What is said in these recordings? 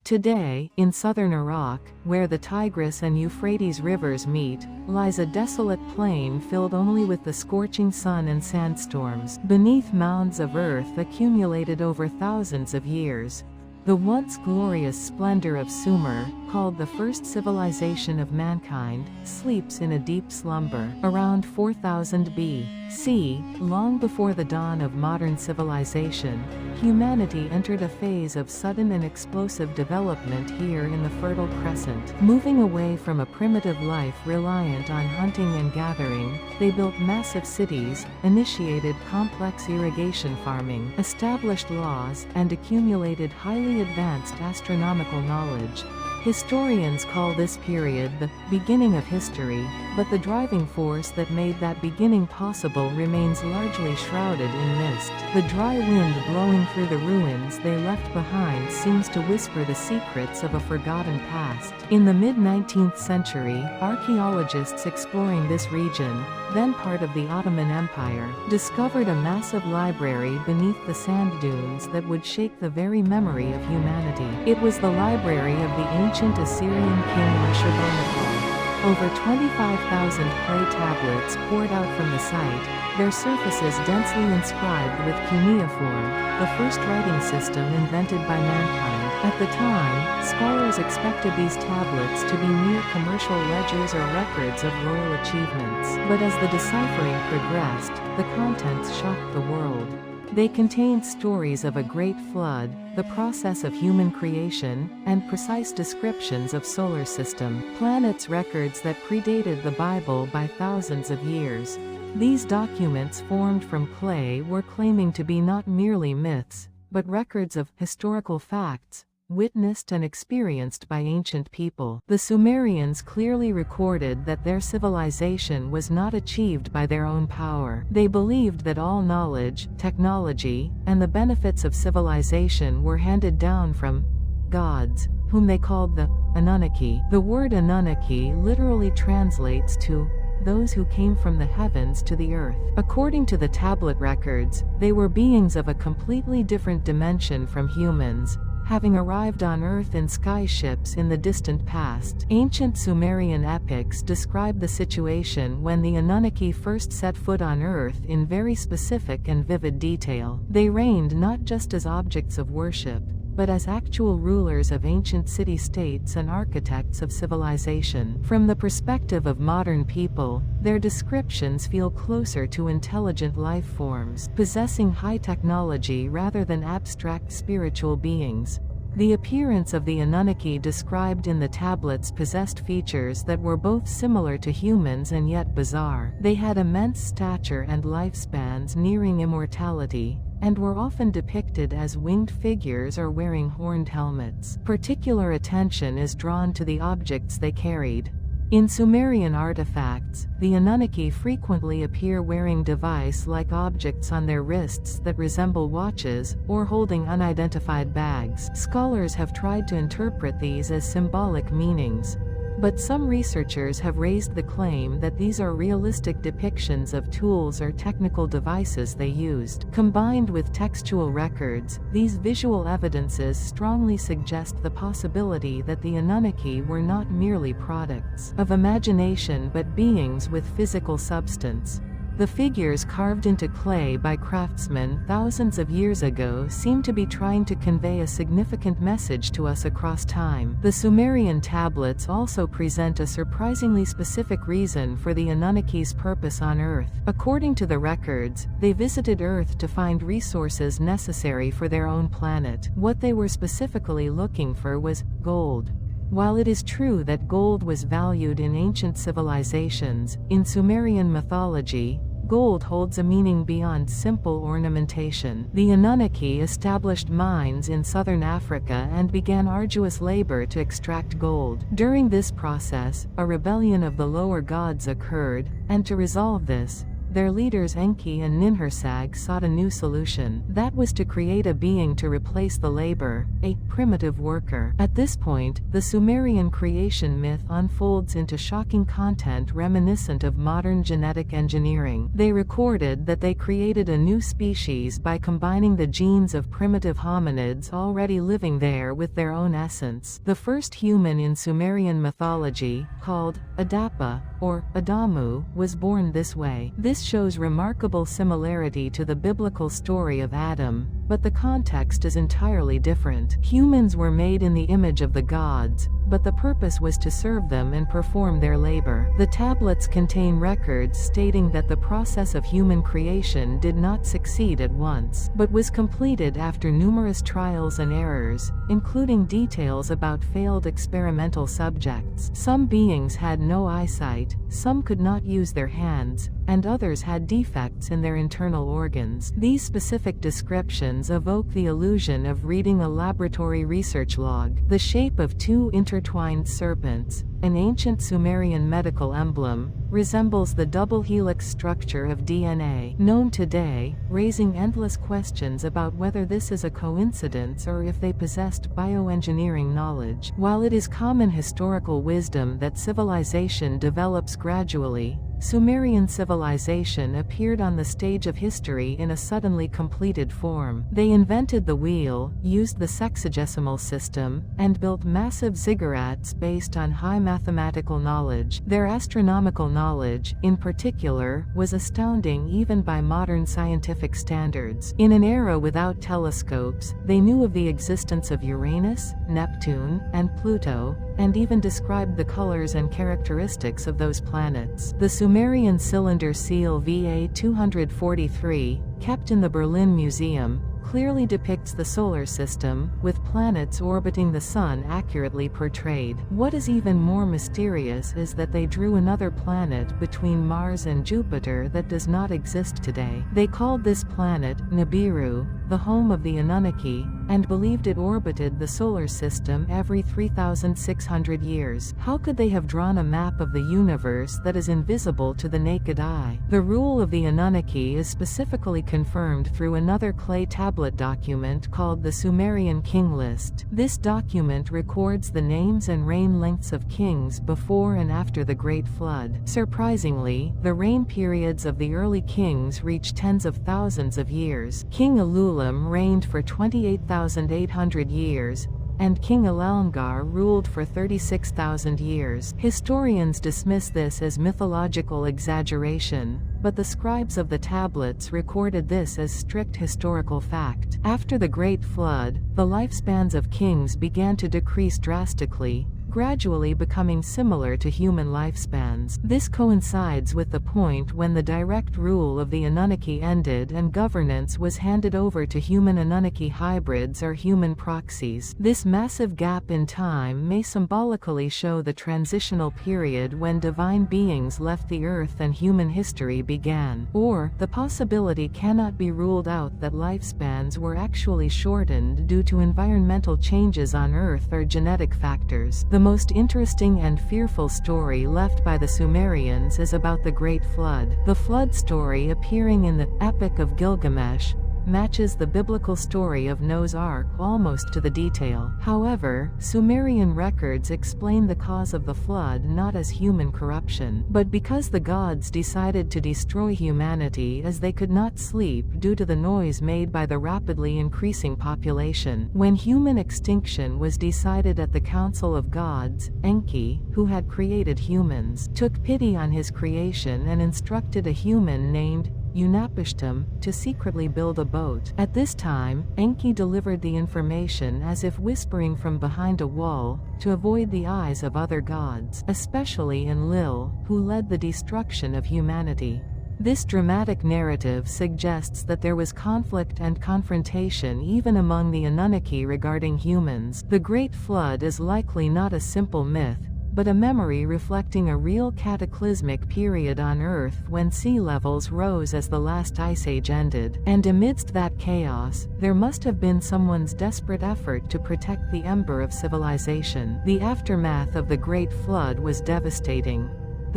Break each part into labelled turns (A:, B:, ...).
A: Today, in southern Iraq, where the Tigris and Euphrates rivers meet, lies a desolate plain filled only with the scorching sun and sandstorms, beneath mounds of earth accumulated over thousands of years. The once glorious splendor of Sumer, called the first civilization of mankind, sleeps in a deep slumber. Around 4000 B.C., long before the dawn of modern civilization, humanity entered a phase of sudden and explosive development here in the Fertile Crescent. Moving away from a primitive life reliant on hunting and gathering, they built massive cities, initiated complex irrigation farming, established laws, and accumulated highly advanced astronomical knowledge. Historians call this period the beginning of history, but the driving force that made that beginning possible remains largely shrouded in mist. The dry wind blowing through the ruins they left behind seems to whisper the secrets of a forgotten past. In the mid-19th century, archaeologists exploring this region, then part of the Ottoman Empire, discovered a massive library beneath the sand dunes that would shake the very memory of humanity. It was the library of the ancient Assyrian king Ashurbanipal. Over 25,000 clay tablets poured out from the site, their surfaces densely inscribed with cuneiform, the first writing system invented by mankind. At the time, scholars expected these tablets to be mere commercial ledgers or records of royal achievements. But as the deciphering progressed, the contents shocked the world. They contained stories of a great flood, the process of human creation, and precise descriptions of solar system, planets, records that predated the Bible by thousands of years. These documents formed from clay were claiming to be not merely myths, but records of historical facts, witnessed and experienced by ancient people. The Sumerians clearly recorded that their civilization was not achieved by their own power. They believed that all knowledge, technology, and the benefits of civilization were handed down from gods, whom they called the Anunnaki. The word Anunnaki literally translates to those who came from the heavens to the earth. According to the tablet records, they were beings of a completely different dimension from humans, having arrived on Earth in skyships in the distant past. Ancient Sumerian epics describe the situation when the Anunnaki first set foot on Earth in very specific and vivid detail. They reigned not just as objects of worship, but as actual rulers of ancient city-states and architects of civilization. From the perspective of modern people, their descriptions feel closer to intelligent life forms, possessing high technology rather than abstract spiritual beings. The appearance of the Anunnaki described in the tablets possessed features that were both similar to humans and yet bizarre. They had immense stature and lifespans nearing immortality, and were often depicted as winged figures or wearing horned helmets. Particular attention is drawn to the objects they carried. In Sumerian artifacts, the Anunnaki frequently appear wearing device-like objects on their wrists that resemble watches, or holding unidentified bags. Scholars have tried to interpret these as symbolic meanings, but some researchers have raised the claim that these are realistic depictions of tools or technical devices they used. Combined with textual records, these visual evidences strongly suggest the possibility that the Anunnaki were not merely products of imagination but beings with physical substance. The figures carved into clay by craftsmen thousands of years ago seem to be trying to convey a significant message to us across time. The Sumerian tablets also present a surprisingly specific reason for the Anunnaki's purpose on Earth. According to the records, they visited Earth to find resources necessary for their own planet. What they were specifically looking for was gold. While it is true that gold was valued in ancient civilizations, in Sumerian mythology, gold holds a meaning beyond simple ornamentation. The Anunnaki established mines in southern Africa and began arduous labor to extract gold. During this process, a rebellion of the lower gods occurred, and to resolve this, their leaders Enki and Ninhursag sought a new solution. That was to create a being to replace the labor, a primitive worker. At this point, the Sumerian creation myth unfolds into shocking content reminiscent of modern genetic engineering. They recorded that they created a new species by combining the genes of primitive hominids already living there with their own essence. The first human in Sumerian mythology, called Adapa, or Adamu, was born this way. This shows remarkable similarity to the biblical story of Adam, but the context is entirely different. Humans were made in the image of the gods, but the purpose was to serve them and perform their labor. The tablets contain records stating that the process of human creation did not succeed at once, but was completed after numerous trials and errors, including details about failed experimental subjects. Some beings had no eyesight, some could not use their hands, and others had defects in their internal organs. These specific descriptions evoke the illusion of reading a laboratory research log. The shape of two intertwined serpents, an ancient Sumerian medical emblem, resembles the double helix structure of DNA, known today, raising endless questions about whether this is a coincidence or if they possessed bioengineering knowledge. While it is common historical wisdom that civilization develops gradually, Sumerian civilization appeared on the stage of history in a suddenly completed form. They invented the wheel, used the sexagesimal system, and built massive ziggurats based on high mathematical knowledge. Their astronomical knowledge, in particular, was astounding even by modern scientific standards. In an era without telescopes, they knew of the existence of Uranus, Neptune, and Pluto, and even described the colors and characteristics of those planets. The Sumerian cylinder seal VA-243, kept in the Berlin Museum, clearly depicts the solar system, with planets orbiting the Sun accurately portrayed. What is even more mysterious is that they drew another planet between Mars and Jupiter that does not exist today. They called this planet Nibiru, the home of the Anunnaki, and believed it orbited the solar system every 3,600 years. How could they have drawn a map of the universe that is invisible to the naked eye? The rule of the Anunnaki is specifically confirmed through another clay tablet document called the Sumerian King List. This document records the names and reign lengths of kings before and after the Great Flood. Surprisingly, the reign periods of the early kings reach tens of thousands of years. King Ululim reigned for 28,800 years, and King Alalngar ruled for 36,000 years. Historians dismiss this as mythological exaggeration, but the scribes of the tablets recorded this as strict historical fact. After the Great Flood, the lifespans of kings began to decrease drastically, gradually becoming similar to human lifespans. This coincides with the point when the direct rule of the Anunnaki ended and governance was handed over to human Anunnaki hybrids or human proxies. This massive gap in time may symbolically show the transitional period when divine beings left the earth and human history began. Or, the possibility cannot be ruled out that lifespans were actually shortened due to environmental changes on Earth or genetic factors. The most interesting and fearful story left by the Sumerians is about the Great Flood. The flood story appearing in the Epic of Gilgamesh matches the biblical story of Noah's Ark almost to the detail. However, Sumerian records explain the cause of the flood not as human corruption, but because the gods decided to destroy humanity as they could not sleep due to the noise made by the rapidly increasing population. When human extinction was decided at the Council of Gods, Enki, who had created humans, took pity on his creation and instructed a human named Unapishtim to secretly build a boat. At this time, Enki delivered the information as if whispering from behind a wall, to avoid the eyes of other gods, especially Enlil, who led the destruction of humanity. This dramatic narrative suggests that there was conflict and confrontation even among the Anunnaki regarding humans. The Great Flood is likely not a simple myth, but a memory reflecting a real cataclysmic period on Earth when sea levels rose as the last ice age ended. And amidst that chaos, there must have been someone's desperate effort to protect the ember of civilization. The aftermath of the Great Flood was devastating.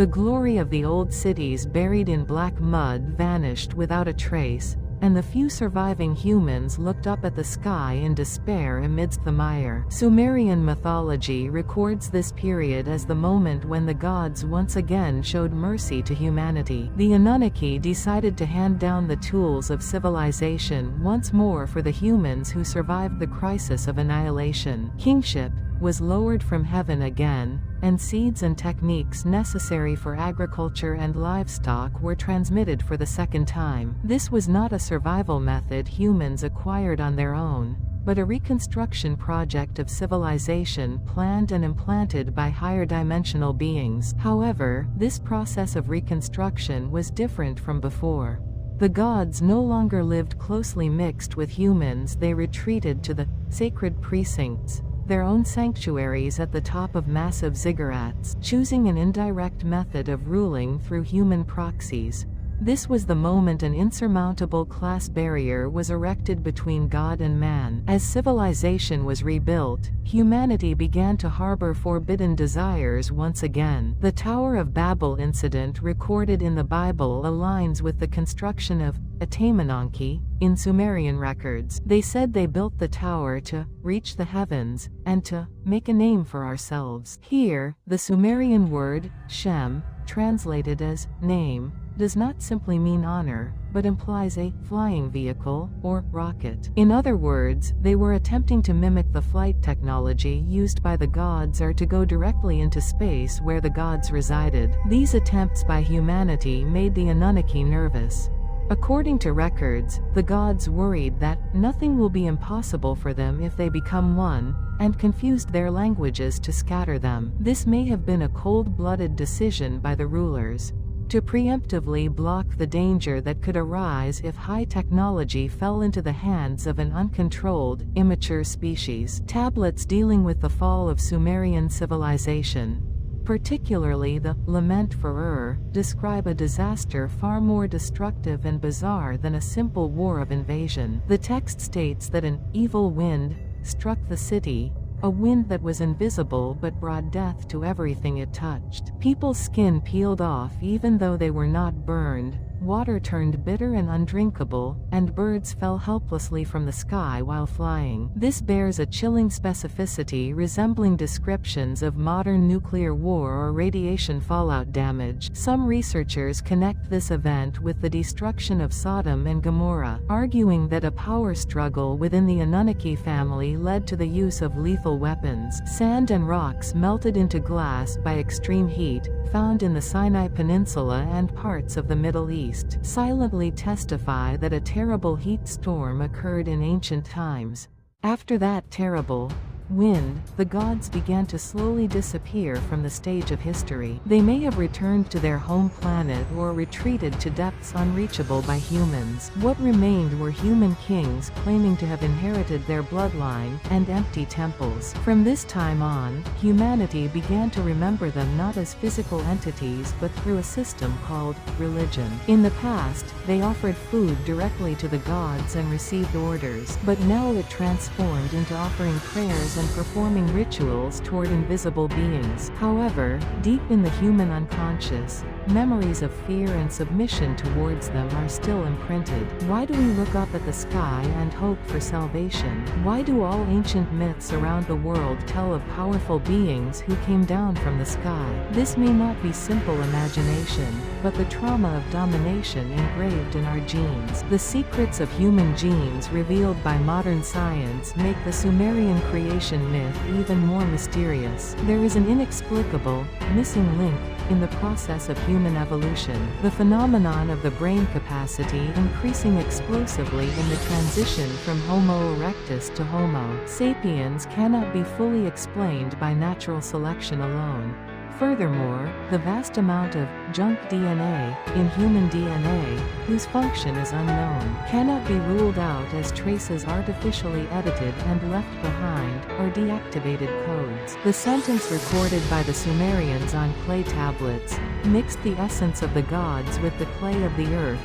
A: The glory of the old cities buried in black mud vanished without a trace, and the few surviving humans looked up at the sky in despair amidst the mire. Sumerian mythology records this period as the moment when the gods once again showed mercy to humanity. The Anunnaki decided to hand down the tools of civilization once more for the humans who survived the crisis of annihilation. Kingship was lowered from heaven again, and seeds and techniques necessary for agriculture and livestock were transmitted for the second time. This was not a survival method humans acquired on their own, but a reconstruction project of civilization planned and implanted by higher dimensional beings. However, this process of reconstruction was different from before. The gods no longer lived closely mixed with humans. They retreated to the sacred precincts, their own sanctuaries at the top of massive ziggurats, choosing an indirect method of ruling through human proxies. This was the moment an insurmountable class barrier was erected between God and man. As civilization was rebuilt, humanity began to harbor forbidden desires once again. The Tower of Babel incident recorded in the Bible aligns with the construction of Anunnaki in Sumerian records. They said they built the tower to reach the heavens, and to make a name for ourselves. Here, the Sumerian word, Shem, translated as name, does not simply mean honor, but implies a flying vehicle, or rocket. In other words, they were attempting to mimic the flight technology used by the gods or to go directly into space where the gods resided. These attempts by humanity made the Anunnaki nervous. According to records, the gods worried that nothing will be impossible for them if they become one, and confused their languages to scatter them. This may have been a cold-blooded decision by the rulers, to preemptively block the danger that could arise if high technology fell into the hands of an uncontrolled, immature species. Tablets dealing with the fall of Sumerian civilization, particularly the Lament for Ur, describe a disaster far more destructive and bizarre than a simple war of invasion. The text states that an evil wind struck the city, a wind that was invisible but brought death to everything it touched. People's skin peeled off even though they were not burned, water turned bitter and undrinkable, and birds fell helplessly from the sky while flying. This bears a chilling specificity resembling descriptions of modern nuclear war or radiation fallout damage. Some researchers connect this event with the destruction of Sodom and Gomorrah, arguing that a power struggle within the Anunnaki family led to the use of lethal weapons. Sand and rocks melted into glass by extreme heat, found in the Sinai Peninsula and parts of the Middle East, silently testify that a terrible heat storm occurred in ancient times. After that terrible wind, the gods began to slowly disappear from the stage of history. They may have returned to their home planet or retreated to depths unreachable by humans. What remained were human kings claiming to have inherited their bloodline, and empty temples. From this time on, humanity began to remember them not as physical entities but through a system called religion. In the past, they offered food directly to the gods and received orders, but now it transformed into offering prayers and performing rituals toward invisible beings. However, deep in the human unconscious, memories of fear and submission towards them are still imprinted. Why do we look up at the sky and hope for salvation? Why do all ancient myths around the world tell of powerful beings who came down from the sky? This may not be simple imagination, but the trauma of domination engraved in our genes. The secrets of human genes revealed by modern science make the Sumerian creation myth even more mysterious. There is an inexplicable, missing link in the process of human evolution, the phenomenon of the brain capacity increasing explosively in the transition from Homo erectus to Homo sapiens cannot be fully explained by natural selection alone. Furthermore, the vast amount of junk DNA in human DNA, whose function is unknown, cannot be ruled out as traces artificially edited and left behind, or deactivated codes. The sentence recorded by the Sumerians on clay tablets mixed the essence of the gods with the clay of the earth,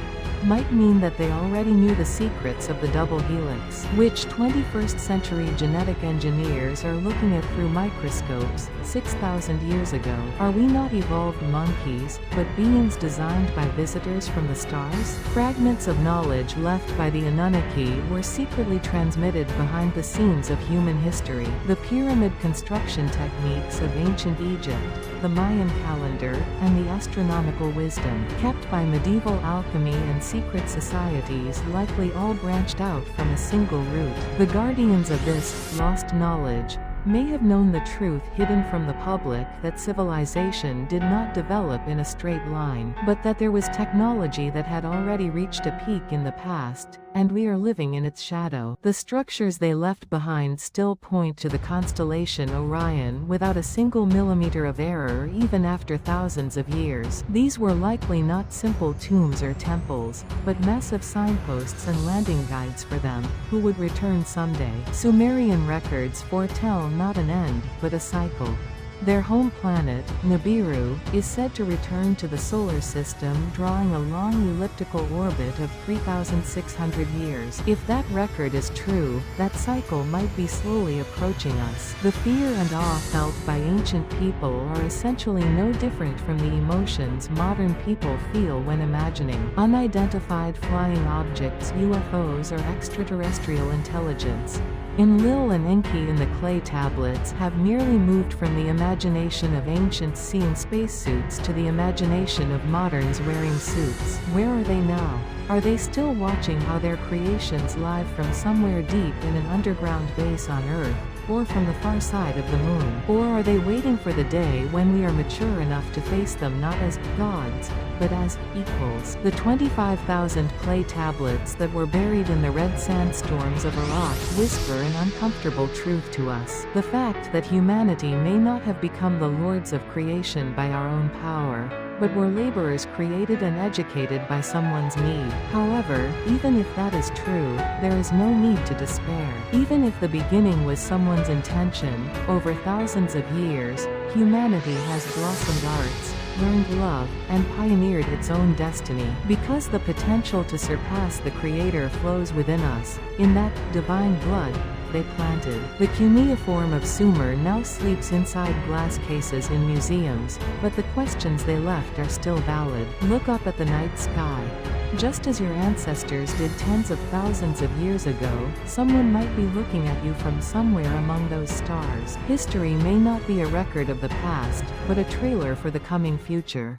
A: might mean that they already knew the secrets of the double helix, which 21st century genetic engineers are looking at through microscopes, 6,000 years ago. Are we not evolved monkeys, but beings designed by visitors from the stars? Fragments of knowledge left by the Anunnaki were secretly transmitted behind the scenes of human history. The pyramid construction techniques of ancient Egypt, the Mayan calendar, and the astronomical wisdom kept by medieval alchemy and secret societies likely all branched out from a single root. The guardians of this lost knowledge may have known the truth hidden from the public, that civilization did not develop in a straight line, but that there was technology that had already reached a peak in the past, and we are living in its shadow. The structures they left behind still point to the constellation Orion without a single millimeter of error even after thousands of years. These were likely not simple tombs or temples, but massive signposts and landing guides for them, who would return someday. Sumerian records foretell not an end, but a cycle. Their home planet, Nibiru, is said to return to the solar system drawing a long elliptical orbit of 3,600 years. If that record is true, that cycle might be slowly approaching us. The fear and awe felt by ancient people are essentially no different from the emotions modern people feel when imagining unidentified flying objects, UFOs, or extraterrestrial intelligence. Enlil and Enki in the clay tablets have merely moved from the imagination of ancients seeing spacesuits to the imagination of moderns wearing suits. Where are they now? Are they still watching how their creations live from somewhere deep in an underground base on Earth, or from the far side of the moon? Or are they waiting for the day when we are mature enough to face them not as gods, but as equals? The 25,000 clay tablets that were buried in the red sandstorms of Iraq whisper an uncomfortable truth to us. The fact that humanity may not have become the lords of creation by our own power, but were laborers created and educated by someone's need. However, even if that is true, there is no need to despair. Even if the beginning was someone's intention, over thousands of years, humanity has blossomed arts, learned love, and pioneered its own destiny. Because the potential to surpass the Creator flows within us, in that divine blood they planted. The cuneiform of Sumer now sleeps inside glass cases in museums, but the questions they left are still valid. Look up at the night sky. Just as your ancestors did tens of thousands of years ago, someone might be looking at you from somewhere among those stars. History may not be a record of the past, but a trailer for the coming future.